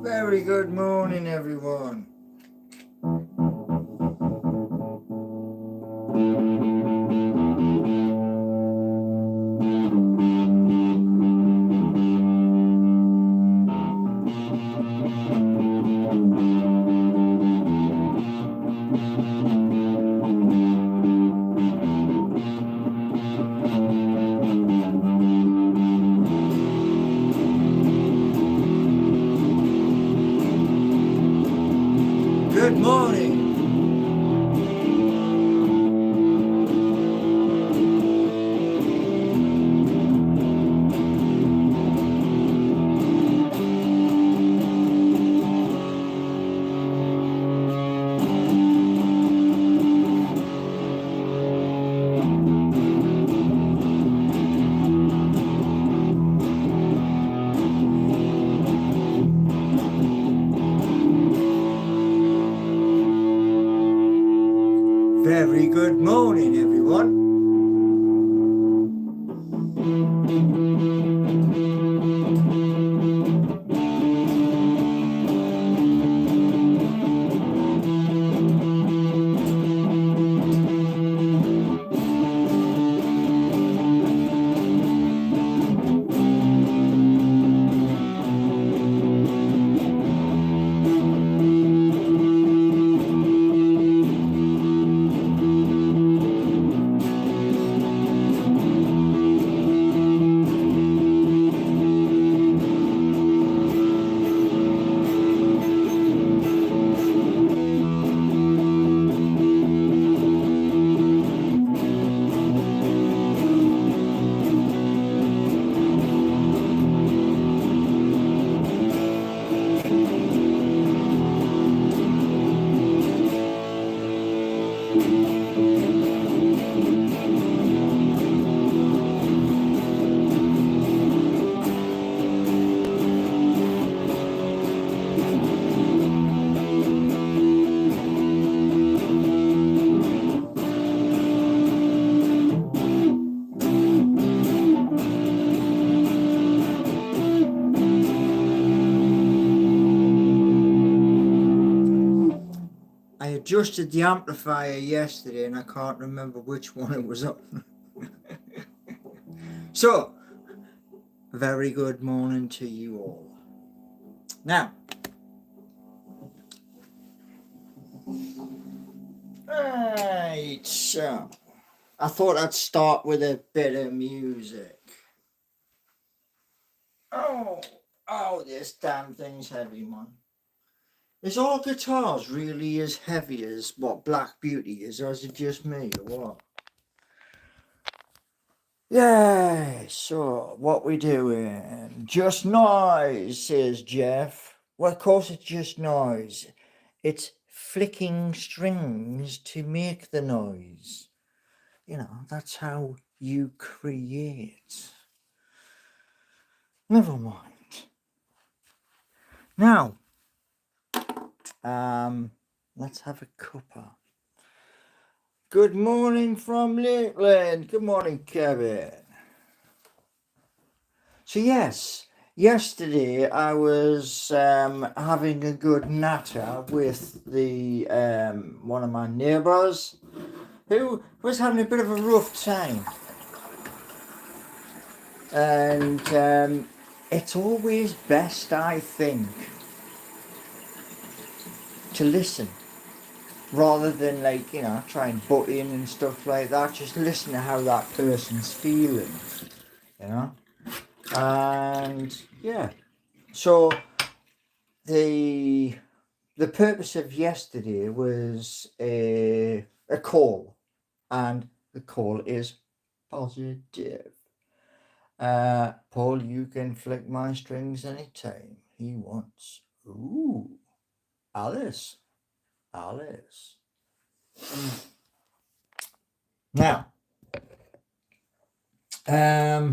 Very good morning, everyone. Good morning. Very good morning, everyone. I adjusted the amplifier yesterday and I can't remember which one it was on. So, very good morning to you all. Now, right, so I thought I'd start with a bit of music. Oh, this damn thing's heavy, man. Is all guitars really as heavy as what Black Beauty is, or is it just me, or what? Yeah, so what we doing? Just noise, says Jeff. Well, of course it's just noise. It's flicking strings to make the noise. You know, that's how you create. Never mind. Now, let's have a cuppa. Good morning from Lakeland. Good morning, Kevin. So yes, yesterday I was having a good natter with the one of my neighbours who was having a bit of a rough time. And it's always best, I think, to listen rather than, like, you know, try and butt in and stuff like that. Just listen to how that person's feeling, you know. And yeah, so the purpose of yesterday was a call, and the call is positive. Paul, you can flick my strings anytime he wants. Ooh, Alice. Now, a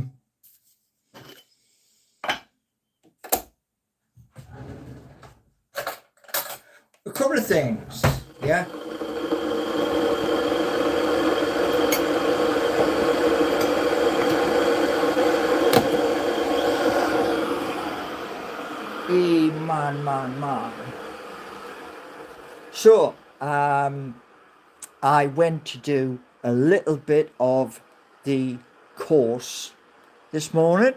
couple of things, yeah. man. So, I went to do a little bit of the course this morning.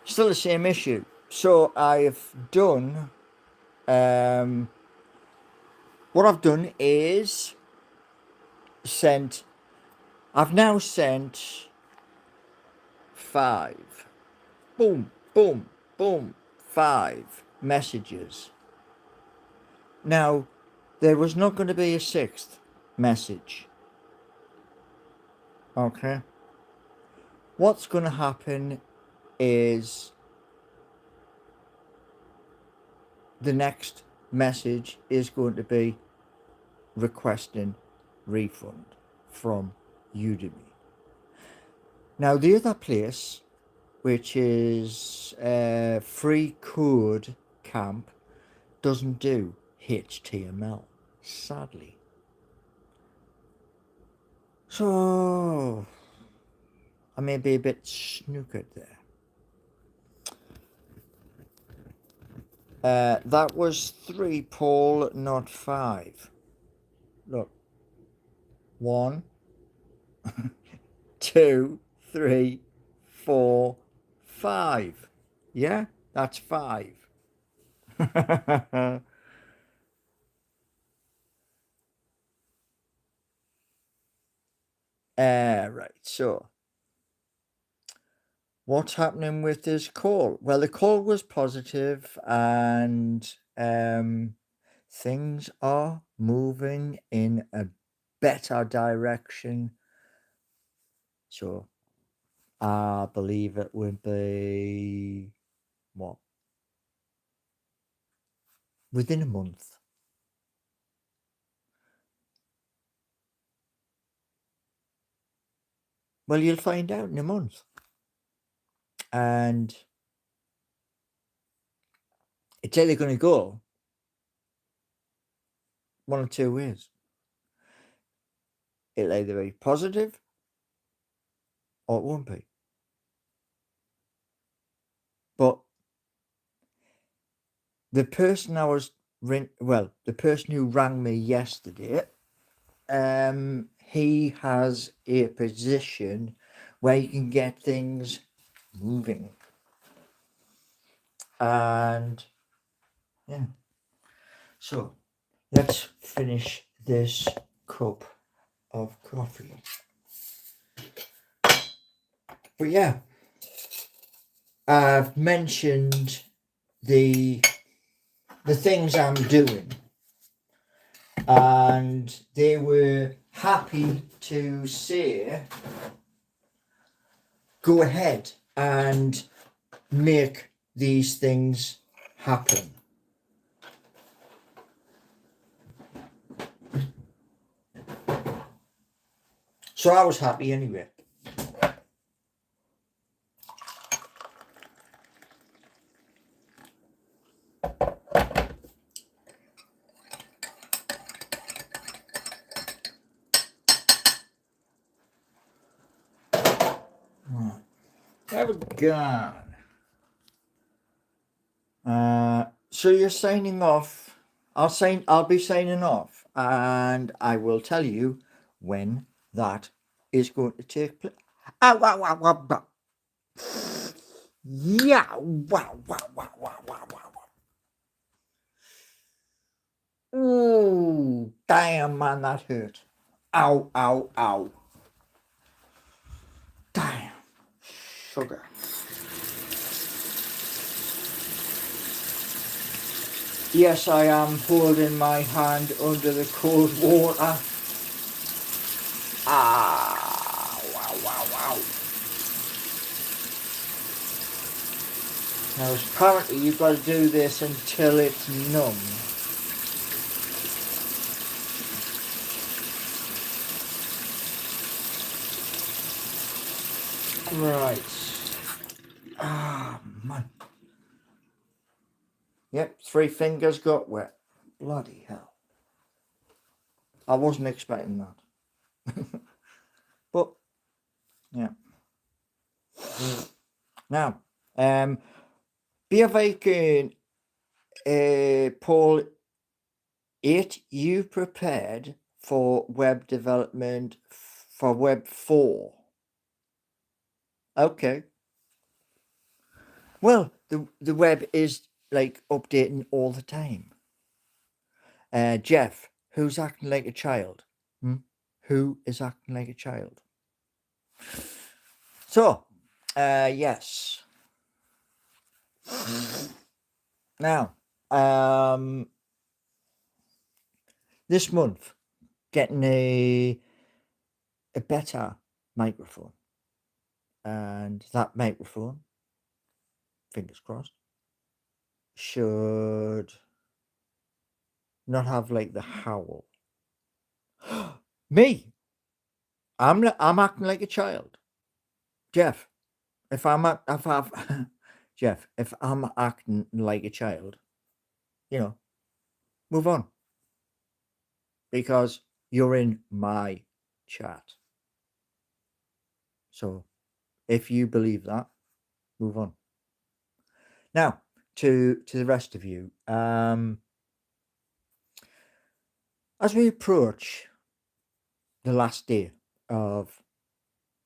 Still the same issue. So I've done, what I've done is I've now sent 5, boom, boom, boom, 5 messages. Now, there was not going to be a 6th message. Okay. What's going to happen is the next message is going to be requesting refund from Udemy. Now, the other place, which is Free Code Camp, doesn't do HTML, sadly. So I may be a bit snookered there. That was 3, Paul, not 5. Look. 1, 2, 3, 4, 5. Yeah, that's 5. Right, so what's happening with this call? Well, the call was positive and things are moving in a better direction. So I believe it would be, what, within a month. Well, you'll find out in a month. And it's either going to go one or 2 ways. It'll either be positive or it won't be. But the person the person who rang me yesterday, he has a position where you can get things moving. And yeah. So let's finish this cup of coffee. But yeah, I've mentioned the things I'm doing, and they were happy to say, go ahead and make these things happen. So I was happy anyway. Right. There we go. So you're signing off. I'll be signing off, and I will tell you when that is going to take place. Yeah. Wow. Ooh, damn, man, that hurt. Ow. Damn. Sugar. Yes, I am holding my hand under the cold water. Wow. Now, apparently you've got to do this until it's numb. Right. Man. Yep, 3 fingers got wet. Bloody hell. I wasn't expecting that. But, yeah. Now, Beer Viking, Paul, 8, you prepared for web development for Web 4. Okay. Well, the web is like updating all the time. Jeff, who's acting like a child? Who is acting like a child? So, yes. Now, this month, getting a better microphone, and that microphone, fingers crossed, should not have like the howl. Me, I'm acting like a child, Jeff. If I'm Jeff, if I'm acting like a child, move on, because you're in my chat. So, if you believe that, move on. Now, to the rest of you, as we approach the last day of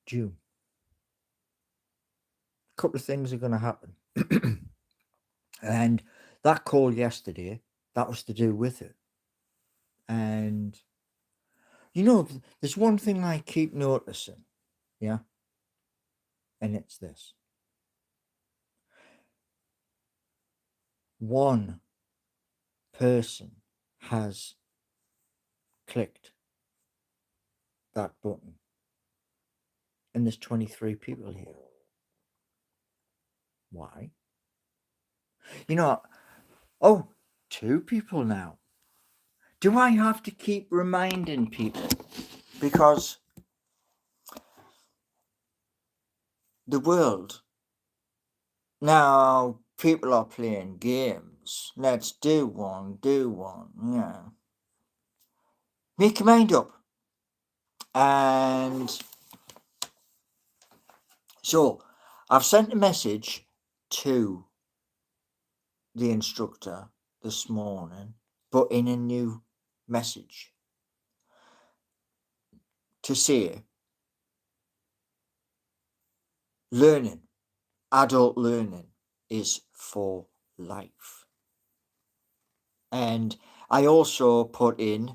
June, a couple of things are going to happen. And that call yesterday, that was to do with it. And, there's one thing I keep noticing, yeah? And it's this. One person has clicked that button, and there's 23 people here. Why? Oh, 2 people now. Do I have to keep reminding people? Because the world, now people are playing games. Let's do one, yeah. Make your mind up. And so I've sent a message to the instructor this morning, but in a new message to say adult learning is for life. And I also put in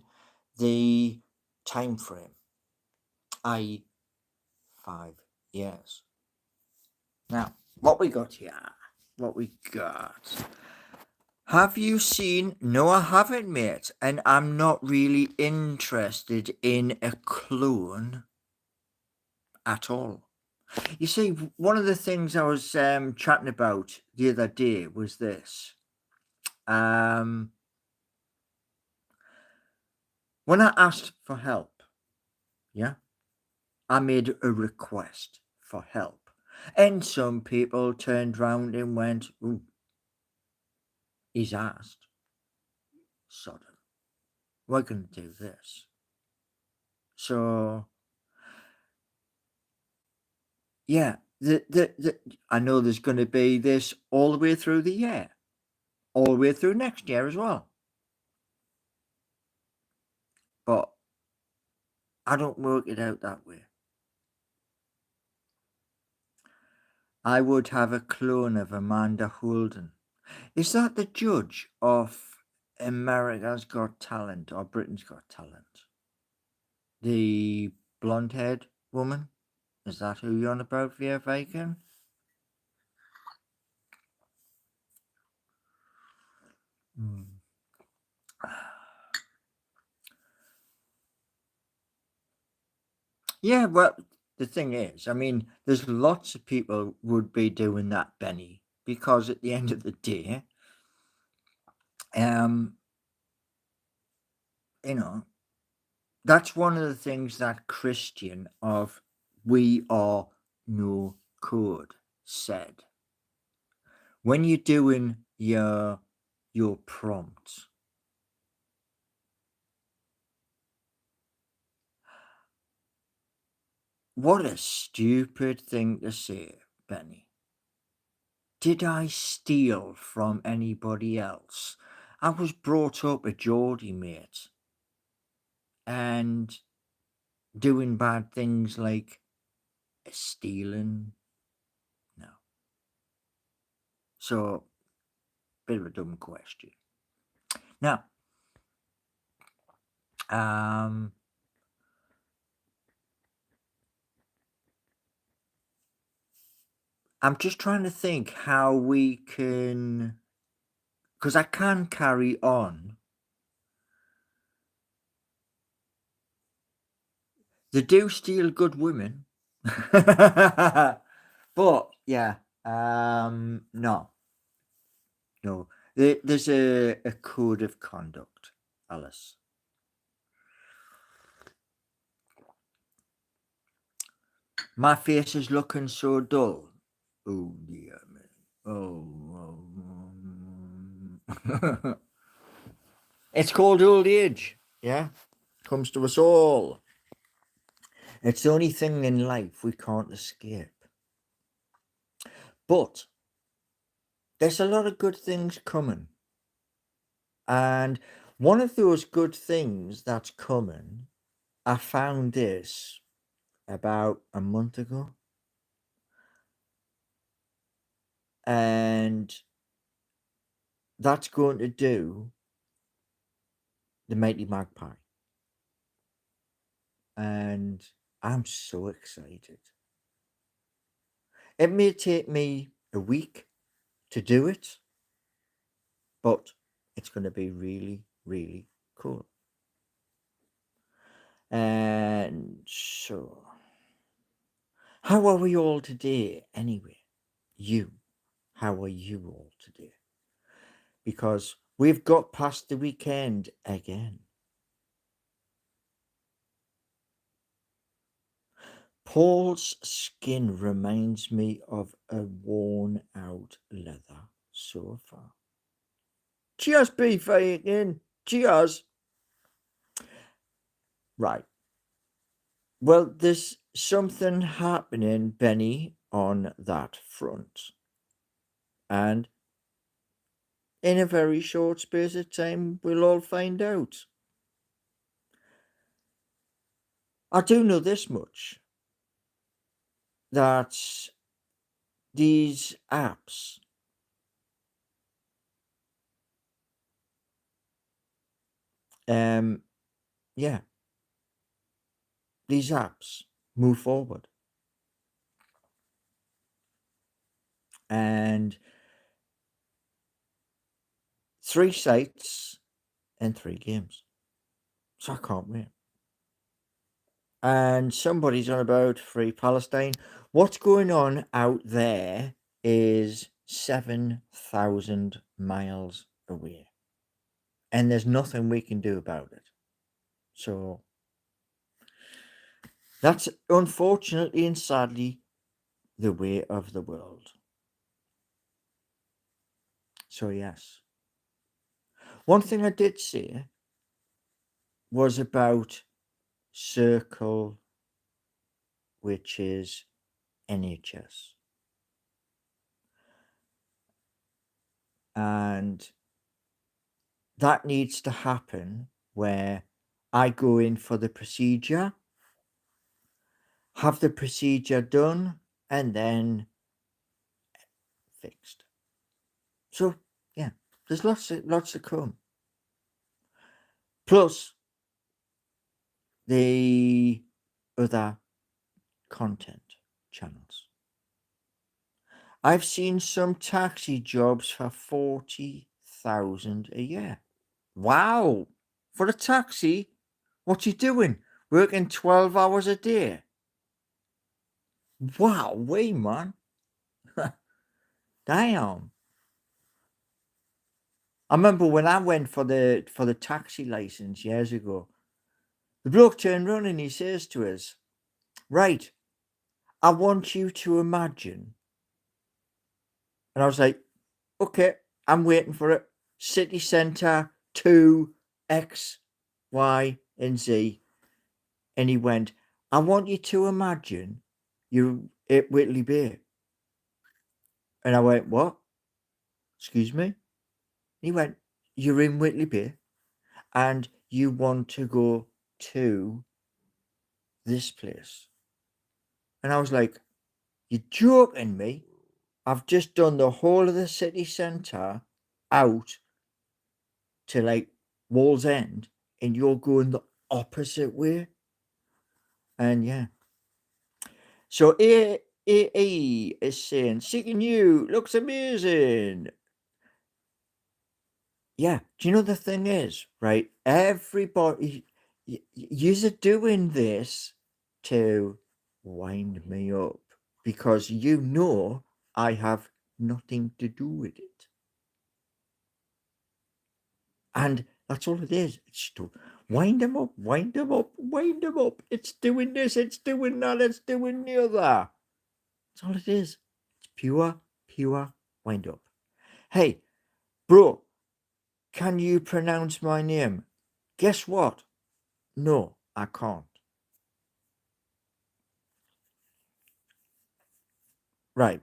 the time frame, i.e. 5 years. Now, what we got here? Have you seen? No, I haven't, mate. And I'm not really interested in a clone at all. You see, one of the things I was chatting about the other day was this. When I asked for help, yeah, I made a request for help. And some people turned round and went, ooh, he's asked. Sodom. We're going to do this. So, yeah, I know there's going to be this all the way through the year, all the way through next year as well. But I don't work it out that way. I would have a clone of Amanda Holden. Is that the judge of America's Got Talent or Britain's Got Talent? The blonde-haired woman? Is that who you're on about, Via Viking? Yeah, well, the thing is, I mean, there's lots of people would be doing that, Benny, because at the end of the day, that's one of the things that Christian of We Are No Code said. When you're doing your prompts, what a stupid thing to say, Benny. did I steal from anybody else? I was brought up a Geordie, mate, and doing bad things like stealing, no. So, bit of a dumb question. Now, um, I'm just trying to think how we can, because I can carry on. They do steal good women. But yeah, no, no. There's a code of conduct, Alice. My face is looking so dull. Oh dear me. Oh. It's called old age. Yeah, comes to us all. It's the only thing in life we can't escape. But there's a lot of good things coming. And one of those good things that's coming, I found this about a month ago. And that's going to do the Mighty Magpie. And I'm so excited. It may take me a week to do it, but it's going to be really, really cool. And so, how are we all today anyway? You, how are you all today? Because we've got past the weekend again. Paul's skin reminds me of a worn out leather sofa. Cheers, beef again. Cheers. Right. Well, there's something happening, Benny, on that front. And in a very short space of time, we'll all find out. I do know this much, that these apps yeah, these apps move forward. And 3 sites and 3 games. So I can't wait. And somebody's on about Free Palestine. What's going on out there is 7,000 miles away. And there's nothing we can do about it. So that's unfortunately and sadly the way of the world. So yes. One thing I did say was about Circle, which is NHS. And that needs to happen where I go in for the procedure, have the procedure done, and then fixed. So yeah, there's lots to come. Plus the other content channels. I've seen some taxi jobs for 40,000 a year. Wow! For a taxi? What you doing? Working 12 hours a day? Wow, way man. Damn. I remember when I went for the taxi license years ago, the bloke turned around and he says to us, right, I want you to imagine. And I was like, okay, I'm waiting for it. City centre 2 X, Y, and Z. And he went, I want you to imagine you're at Whitley Bay. And I went, what? Excuse me? He went, you're in Whitley Bay and you want to go to this place. And I was like, you're joking me? I've just done the whole of the city centre out to like Wall's End and you're going the opposite way. And yeah. So AE is saying, Seeking You looks amazing. Yeah. Do you know the thing is, right? Everybody, you're doing this to wind me up because you know I have nothing to do with it. And that's all it is. It's to wind them up, wind them up, wind them up. It's doing this, it's doing that, it's doing the other. That's all it is. It's pure wind up. Hey, bro, can you pronounce my name? Guess what? No, I can't. Right.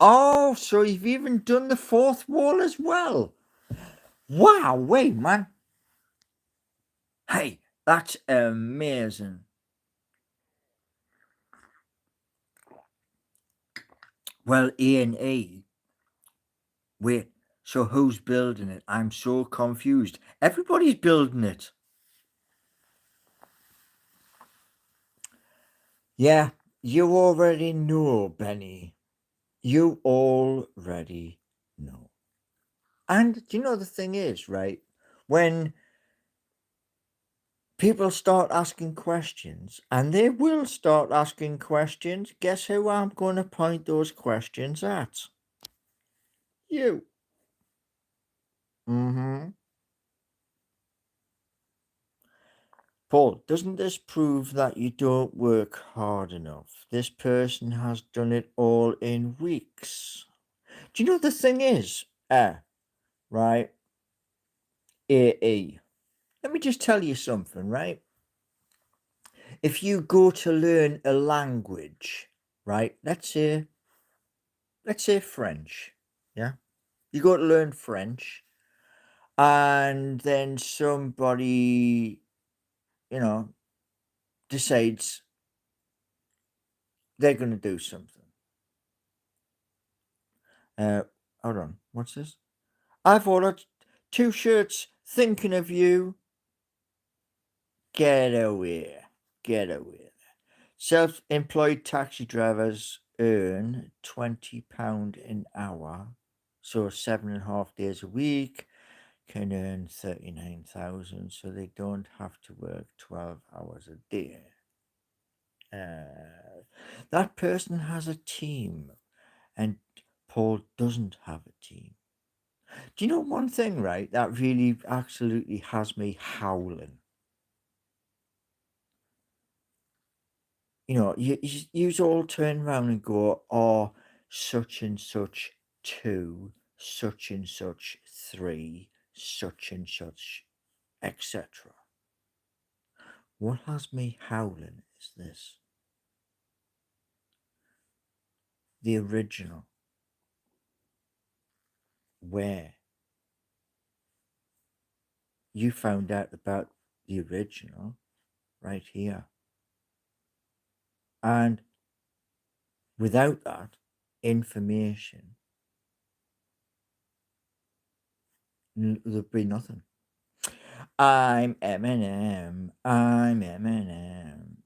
Oh, so you've even done the fourth wall as well. Wow, wait, man. Hey, that's amazing. Well, E&E, wait, so who's building it? I'm so confused. Everybody's building it. Yeah, you already know, Benny. You already know. And you know the thing is, right? When people start asking questions, and they will start asking questions, guess who I'm going to point those questions at? You. Mm-hmm. Paul, doesn't this prove that you don't work hard enough? This person has done it all in weeks. Do you know the thing is, right? AE. Let me just tell you something, right? If you go to learn a language, right? Let's say French. Yeah. You go to learn French, and then somebody, decides they're going to do something. Hold on. What's this? I've ordered 2 shirts thinking of you. Get away. Get away. Self-employed taxi drivers earn £20 an hour, so 7.5 days a week can earn 39,000, so they don't have to work 12 hours a day. That person has a team, and Paul doesn't have a team. Do you know one thing, right, that really absolutely has me howling? You all turn around and go, oh, such and such 2, such and such 3, such and such, etc. What has me howling is this. The original. Where? You found out about the original right here. And without that information, there'd be nothing. I'm Eminem. I'm Eminem.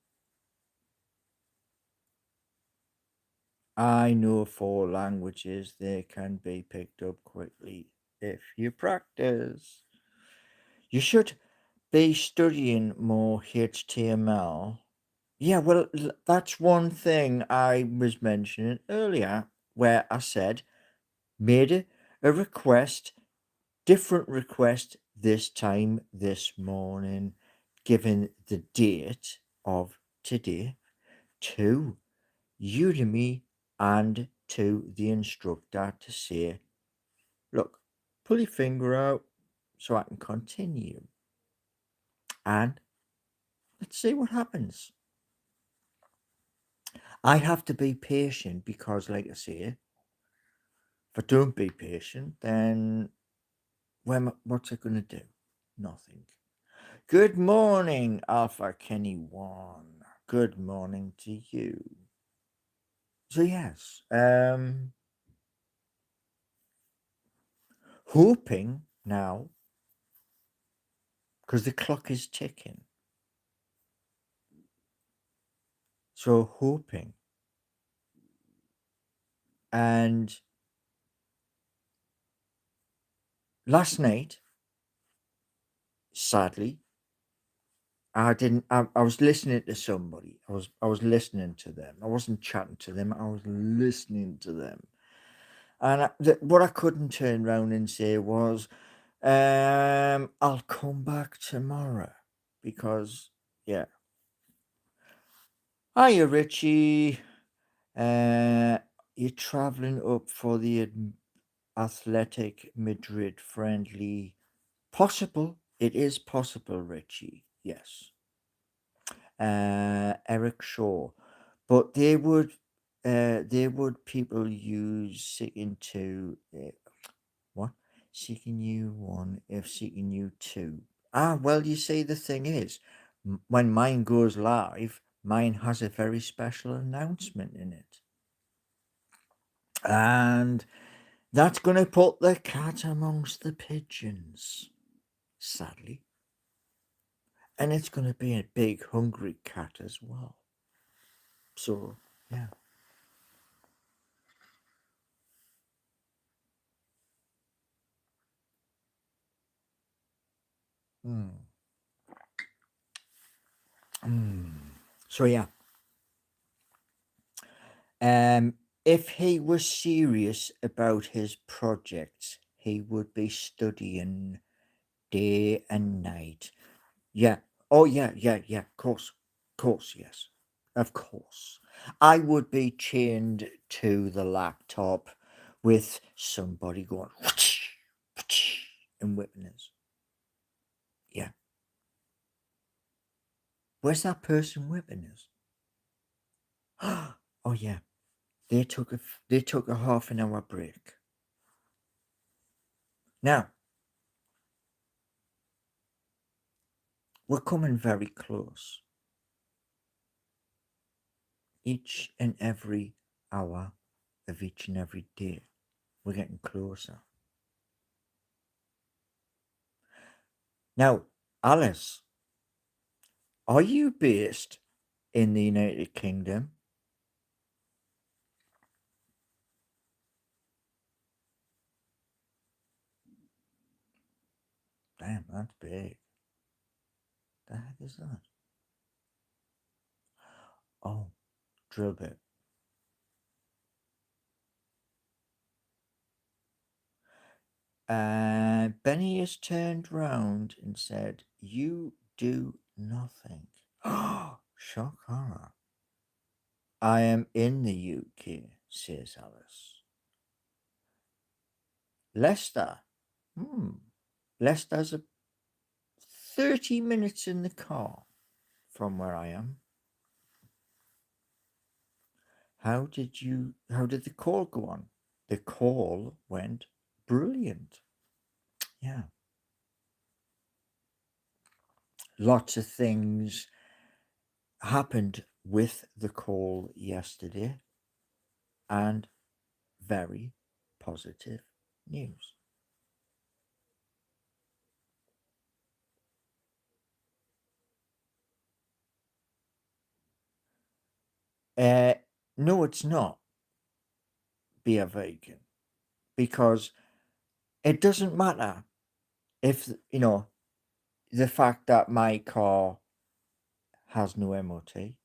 I know 4 languages. They can be picked up quickly if you practice. You should be studying more HTML. Yeah, well, that's one thing I was mentioning earlier where I said made a request, different request this time this morning, given the date of today, to Udemy and to the instructor to say, look, pull your finger out so I can continue. And let's see what happens. I have to be patient because, like I say, if I don't be patient, then what's it going to do? Nothing. Good morning, Alpha Kenny One. Good morning to you. So yes, hoping now, because the clock is ticking. So hoping, and last night, sadly, I didn't. I was listening to somebody. I was listening to them. I wasn't chatting to them. I was listening to them. And what I couldn't turn around and say was, I'll come back tomorrow because, yeah. Hiya, Richie. You're traveling up for the Athletic Madrid friendly. Possible. It is possible, Richie. Yes. Eric Shaw. But they would people use seeking to what? Seeking you one if seeking you two. Ah, well, you see, the thing is, when mine goes live, mine has a very special announcement in it. And that's going to put the cat amongst the pigeons, sadly. And it's going to be a big, hungry cat as well. So, yeah. Mm. Mm. So, yeah. If he was serious about his projects, he would be studying day and night. Yeah. Oh, yeah, yeah, yeah. Of course, yes. Of course. I would be chained to the laptop with somebody going and whipping us. Yeah. Where's that person whipping us? Oh, yeah. They took a half an hour break. Now, we're coming very close. Each and every hour of each and every day, we're getting closer. Now, Alice, are you based in the United Kingdom? Damn, that's big. The heck is that? Oh, drill bit. Benny has turned round and said, "You do nothing." Oh, shock horror. I am in the UK, says Alice. Leicester. Hmm. Leicester's a 30 minutes in the car from where I am. How did the call go on? The call went brilliant. Yeah. Lots of things happened with the call yesterday and very positive news. Uh, no, it's not be a vegan because it doesn't matter if, the fact that my car has no MOT.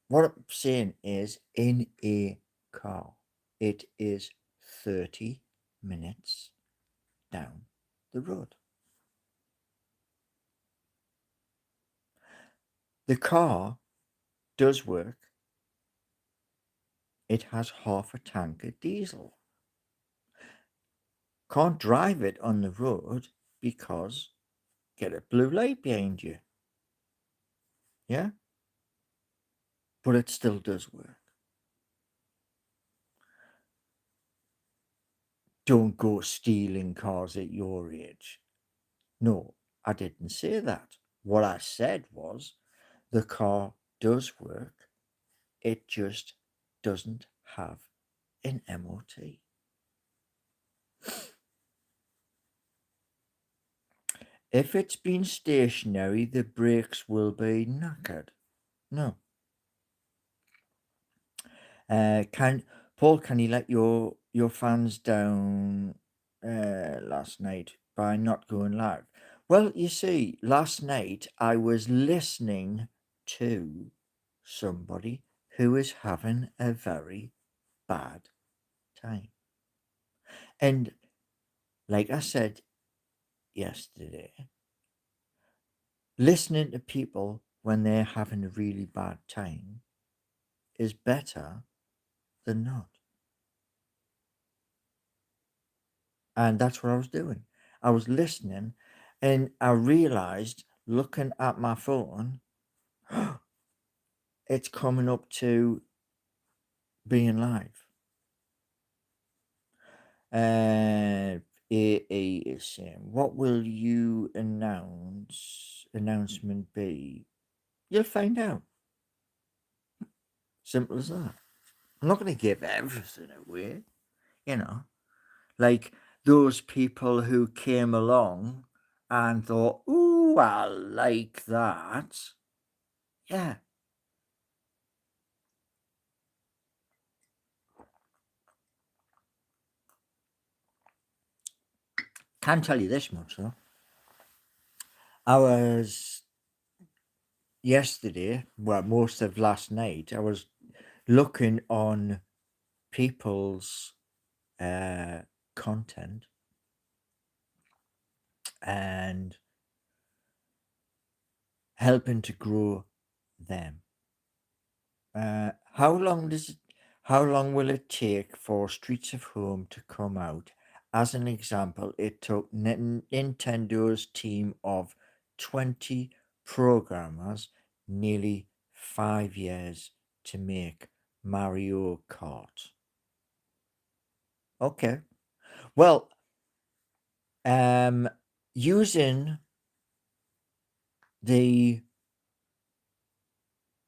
What I'm saying is, in a car, it is 30 minutes down the road. The car does work. It has half a tank of diesel. Can't drive it on the road because get a blue light behind you. Yeah? but it still does work. Don't go stealing cars at your age. No, I didn't say that. What I said was the car does work, it just doesn't have an MOT. If it's been stationary, the brakes will be knackered. No. Can you let your fans down last night by not going live? Well, you see, last night I was listening to somebody who is having a very bad time. And like I said yesterday, listening to people when they're having a really bad time is better than not. And that's what I was doing. I was listening and I realized looking at my phone, it's coming up to being live. AA is saying, what will you announcement be? You'll find out. Simple as that. I'm not going to give everything away, you know. Like those people who came along and thought, ooh, I like that. Yeah. Can't tell you this much though. I was yesterday, well, most of last night, I was looking on people's content and helping to grow them. How long will it take for Streets of Home to come out? As an example, it took Nintendo's team of 20 programmers nearly 5 years to make Mario Kart. Okay. Well, using the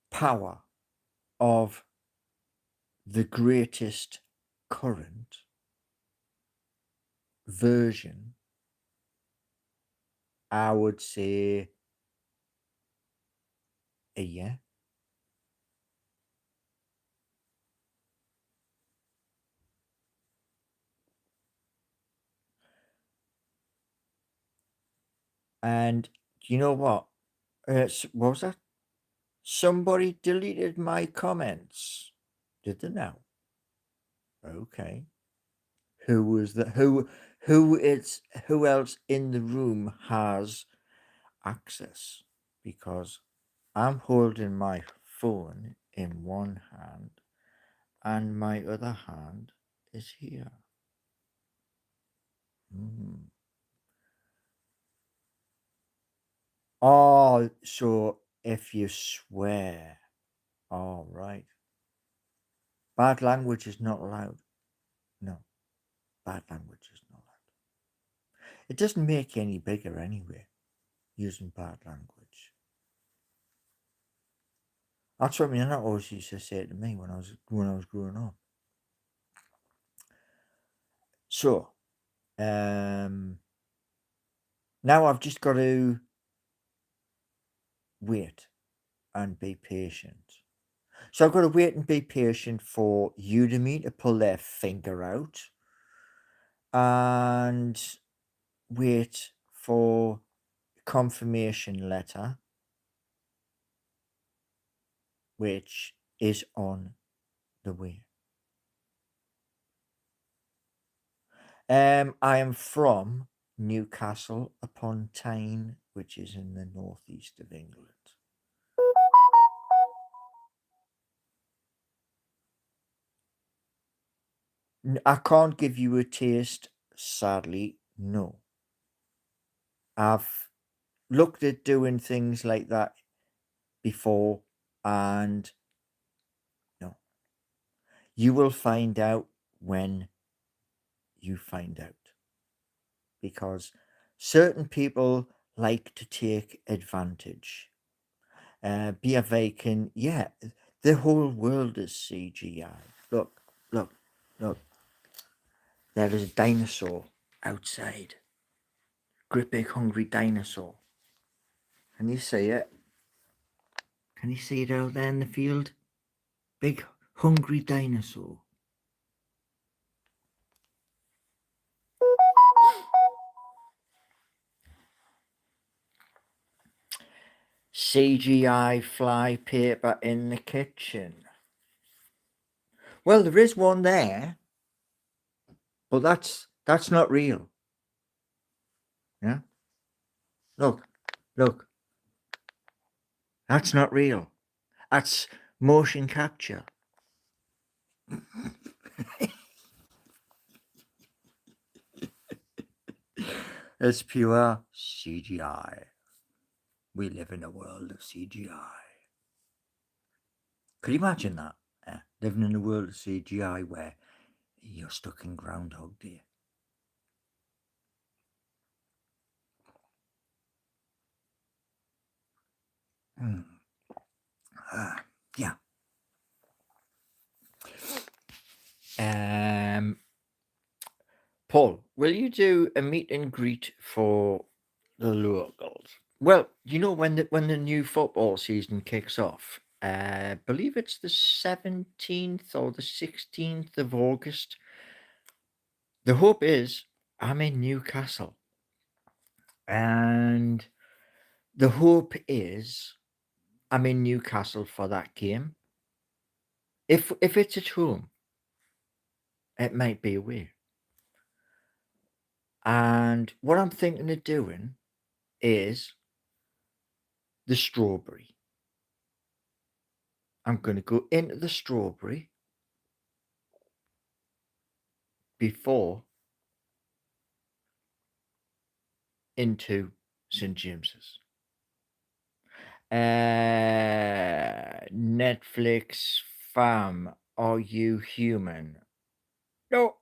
power of the greatest current version, I would say a year. And you know what? What was that? Somebody deleted my comments. Did they now? Okay. Who was the who else in the room has access? Because I'm holding my phone in one hand and my other hand is here. Mm. Oh, so if you swear, all right. Bad language is not allowed. No, bad language is not allowed. It doesn't make you any bigger anyway, using bad language. That's what my aunt always used to say to me when I was growing up. So, now I've just got to wait and be patient. So I've got to wait and be patient for Udemy to pull their finger out and wait for confirmation letter, which is on the way. I am from Newcastle upon Tyne, which is in the northeast of England. I can't give you a taste, sadly, no. I've looked at doing things like that before, and You will find out when you find out. Because certain people like to take advantage. Be a vacant, yeah, the whole world is CGI. Look, look, look. There is a dinosaur outside. Great big hungry dinosaur. Can you see it? Can you see it out there in the field? Big hungry dinosaur. CGI fly paper in the kitchen. Well, there is one there, but that's not real. Yeah? Look, look. That's not real. That's motion capture. It's pure CGI. We live in a world of CGI. Could you imagine that? Living in a world of CGI where you're stuck in Groundhog Day. Yeah. Paul, will you do a meet and greet for the locals? Well, you know when the new football season kicks off, I believe it's the 17th or the 16th of August. The hope is I'm in Newcastle, and the hope is I'm in Newcastle for that game. If it's at home, it might be away. And what I'm thinking of doing is the Strawberry. I'm going to go into the Strawberry before into St. James's. Netflix fam, are you human? No,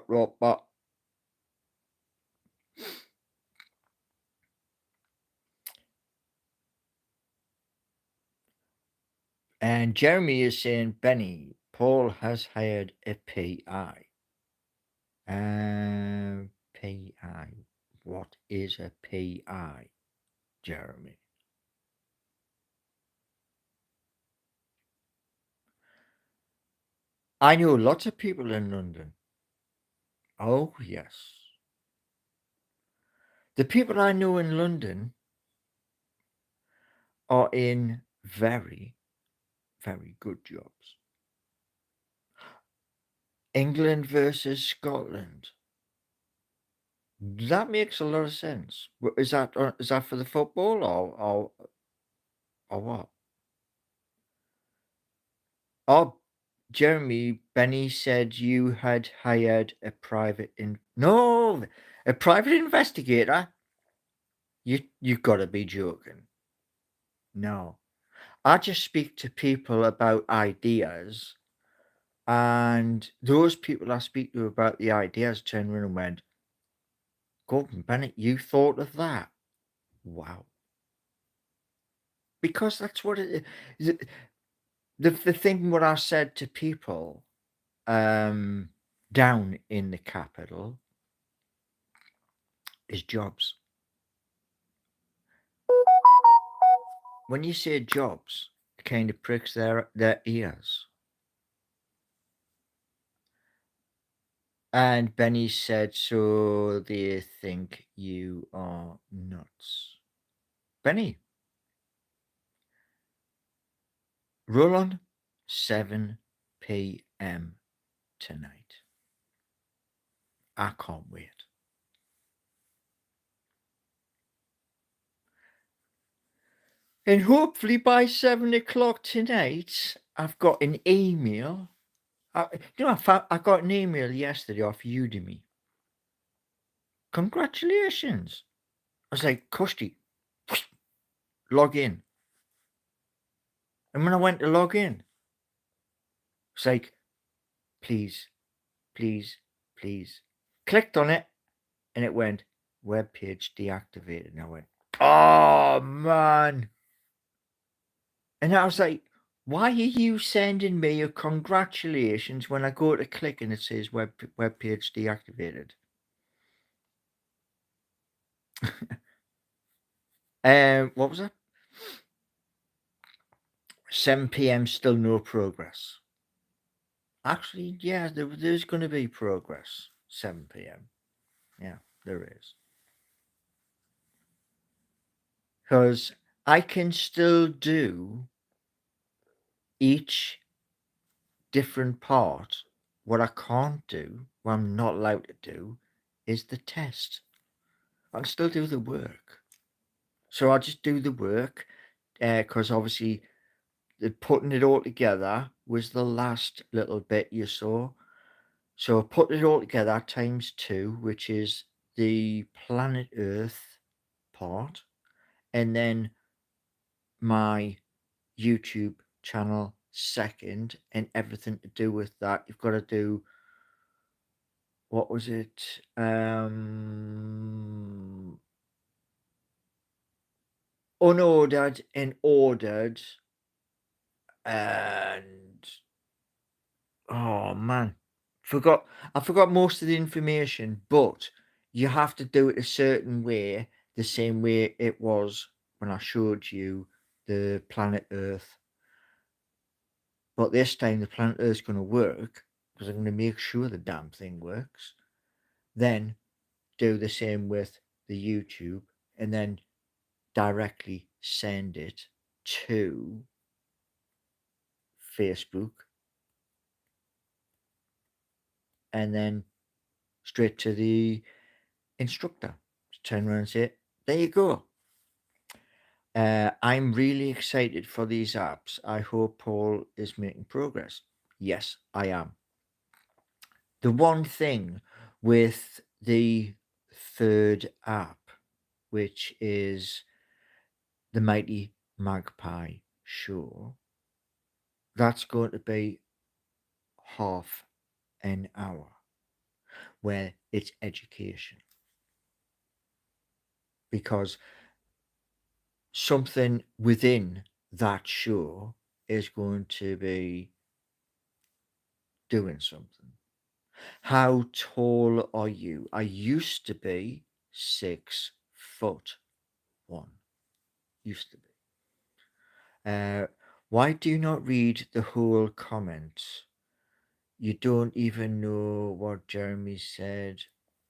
robot. And Jeremy is saying, Benny, Paul has hired a PI. PI. What is a PI, Jeremy? I know lots of people in London. Oh, yes. The people I know in London are in very, very good jobs. England versus Scotland. That makes a lot of sense. Is that for the football or what? Oh, Jeremy, Benny said you had hired a private a private investigator. You've got to be joking. No, I just speak to people about ideas, and those people I speak to about the ideas turned around and went, Gordon Bennett, you thought of that? Wow. Because that's what it is. The thing what I said to people down in the capital is jobs. When you say jobs, it kind of pricks their ears. And Benny said, so they think you are nuts. Benny, roll on 7 p.m. tonight. I can't wait. And hopefully by 7 o'clock tonight, I've got an email. I got an email yesterday off Udemy. Congratulations. I was like, Custy, log in. And when I went to log in, it's like, please, please, please. Clicked on it, and it went, web page deactivated. And I went, oh, man. And I was like, why are you sending me a congratulations when I go to click and it says web page deactivated? What was that? 7 p.m. still no progress. Actually, yeah, there's going to be progress. 7 p.m. Yeah, there is. Because I can still do each different part. What I can't do, what I'm not allowed to do, is the test. I can still do the work. So I'll just do the work, because obviously putting it all together was the last little bit you saw. So put it all together times 2, which is the planet Earth part, and then my YouTube channel second, and everything to do with that. You've got to do, what was it? Unordered and ordered, and oh man, I forgot most of the information, but you have to do it a certain way, the same way it was when I showed you the planet Earth. But this time the planet Earth's going to work, because I'm going to make sure the damn thing works. Then do the same with the YouTube, and then directly send it to Facebook, and then straight to the instructor. Turn around and say, there you go. I'm really excited for these apps. I hope Paul is making progress. Yes, I am. The one thing with the third app, which is the Mighty Magpie Show, that's going to be half an hour, where it's education. Because something within that show is going to be doing something. How tall are you? I used to be 6'1". Used to be. Why do you not read the whole comment? You don't even know what Jeremy said.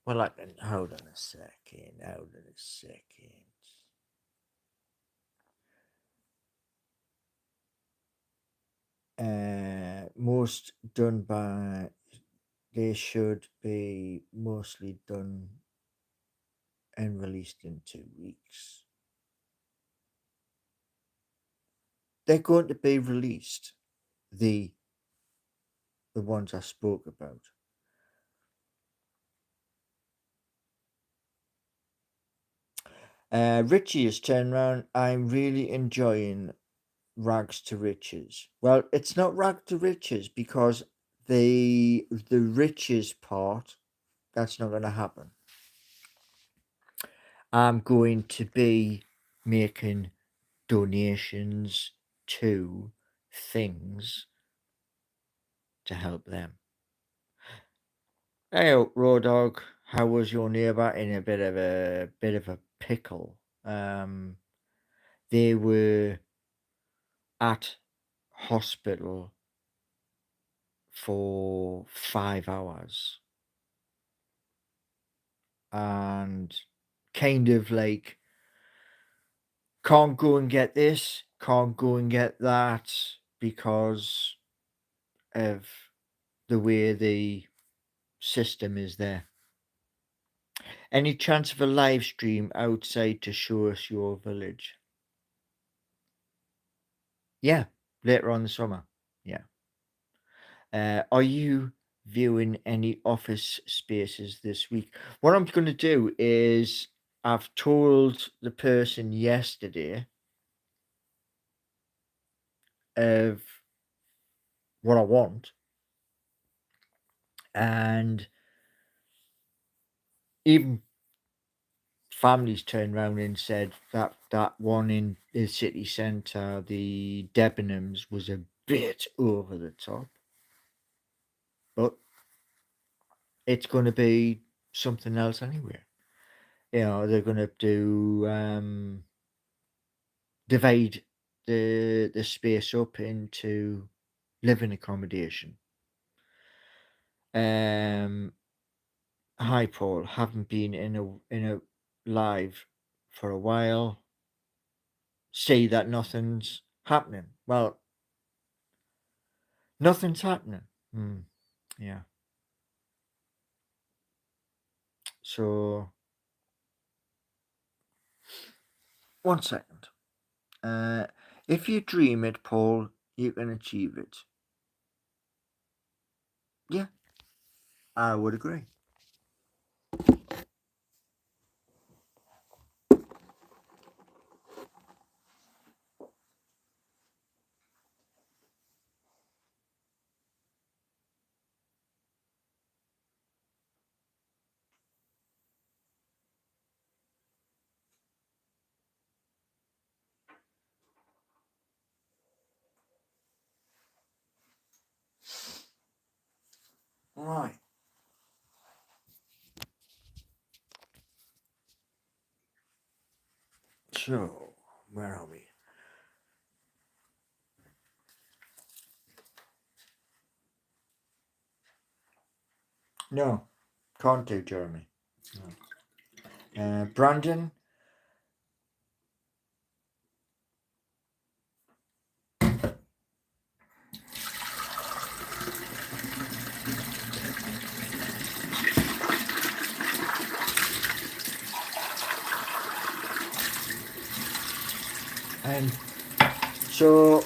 Well, hold on a second. Hold on a second. Most done by. They should be mostly done and released in 2 weeks. They're going to be released. The ones I spoke about. Richie has turned around. I'm really enjoying Rags to Riches. Well, it's not Rags to Riches, because the riches part, that's not going to happen. I'm going to be making donations to things to help them. Hey, Raw Dog, how was your neighbour? In a bit of a pickle. They were at hospital for 5 hours, and kind of like, can't go and get this, can't go and get that, because of the way the system is there. Any chance of a live stream outside to show us your village? Yeah, later on in the summer. Yeah. Are you viewing any Office Spaces this week? What I'm going to do is, I've told the person yesterday of what I want, And even families turned around and said that one in the city centre, the Debenhams, was a bit over the top. But it's going to be something else anyway. You know, they're going to do divide the space up into living accommodation. Hi Paul, haven't been in a live for a while. See that nothing's happening. Well, nothing's happening. Yeah. So 1 second. If you dream it, Paul, you can achieve it. Yeah, I would agree. Right. So, where are we? No, can't do Jeremy. No. Brandon. And so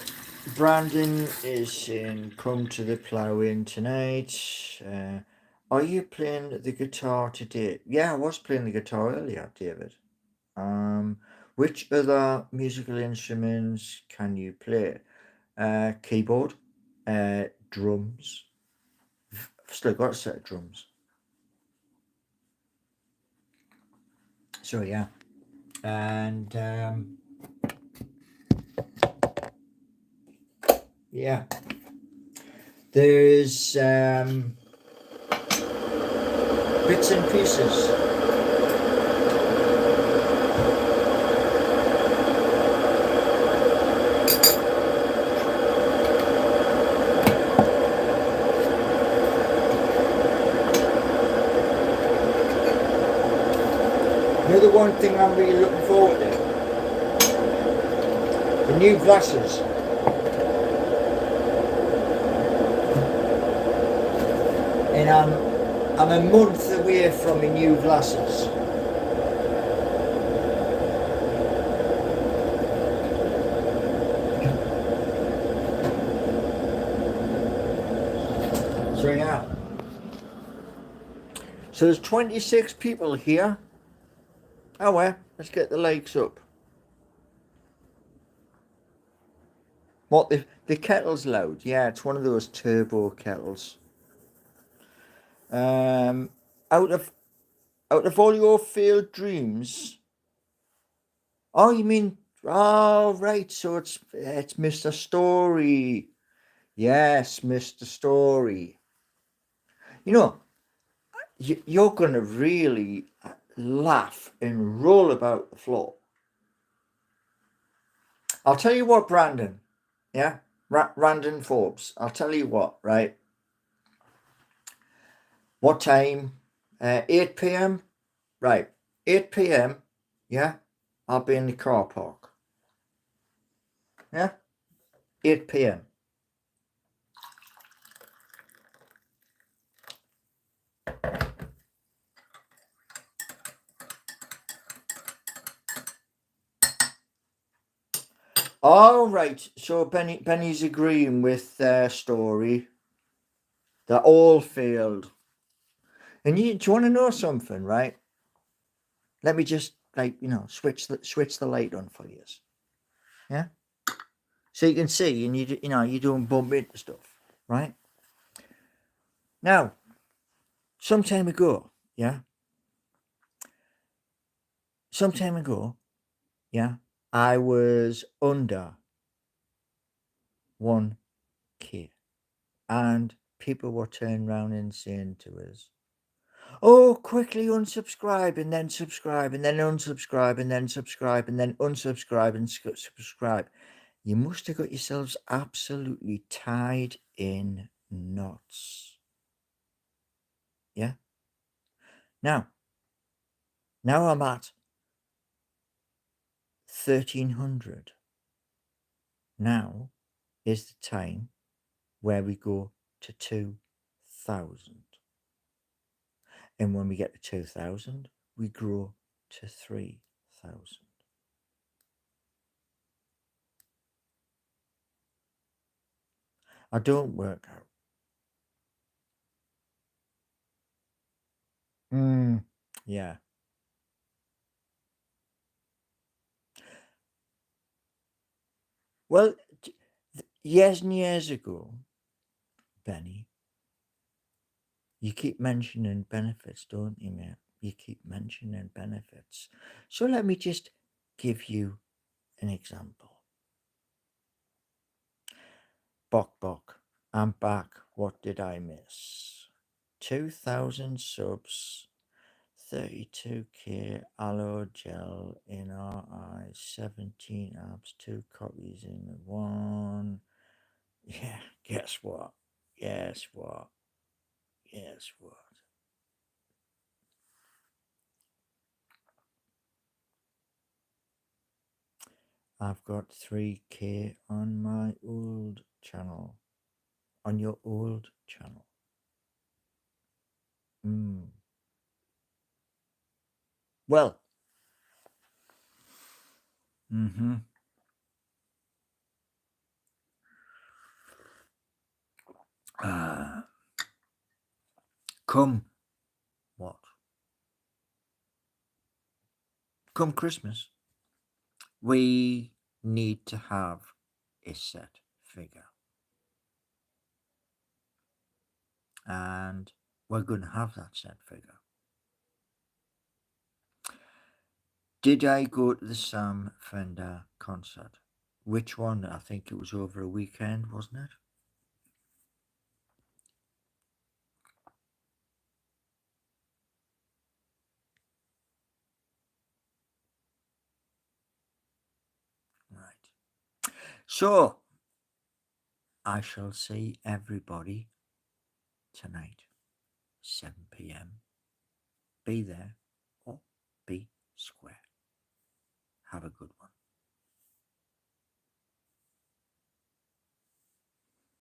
Brandon is saying, come to the plough-in tonight. Are you playing the guitar today? Yeah, I was playing the guitar earlier, David. Which other musical instruments can you play? Keyboard, drums. I've still got a set of drums. So yeah. And yeah. There's bits and pieces. The one thing I'm really looking forward to, the new glasses. And I'm a month away from my new glasses. So yeah. So there's 26 people here. Oh well, let's get the likes up. What, the kettle's loud? Yeah, it's one of those turbo kettles. Out of all your failed dreams. Oh, you mean, oh right, so it's Mr. Story. Yes, Mr. Story. You know, you're gonna really laugh and roll about the floor. I'll tell you what, Brandon. Yeah, Brandon Forbes. I'll tell you what, right? What time? 8 p.m. Right, 8 p.m. Yeah, I'll be in the car park. Yeah, 8 p.m. All right, so Benny's agreeing with their story. They all failed. And do you want to know something, right? Let me just switch the light on for you. Yeah, so you can see, and you doing bump into stuff, right? Now, some time ago, yeah, some time ago, yeah, I was under 1K, and people were turning around and saying to us, "Oh, quickly unsubscribe and then subscribe and then unsubscribe and then subscribe and then unsubscribe and subscribe." You must have got yourselves absolutely tied in knots. Yeah. Now I'm at 1300. Now is the time where we go to 2000. And when we get to 2000, we grow to 3000. I don't work out. Yeah. Well, years and years ago, Benny, you keep mentioning benefits, don't you, mate? You keep mentioning benefits. So let me just give you an example. Bok, I'm back. What did I miss? 2000 subs, 32k aloe gel in our eyes, 17 apps, 2 copies in one. Yeah, guess what? Guess what? Guess what? I've got 3k on my old channel. On your old channel. Well. Come what? Come Christmas, we need to have a set figure. And we're going to have that set figure. Did I go to the Sam Fender concert? Which one? I think it was over a weekend, wasn't it? Right. So, I shall see everybody tonight, 7 p.m. Be there.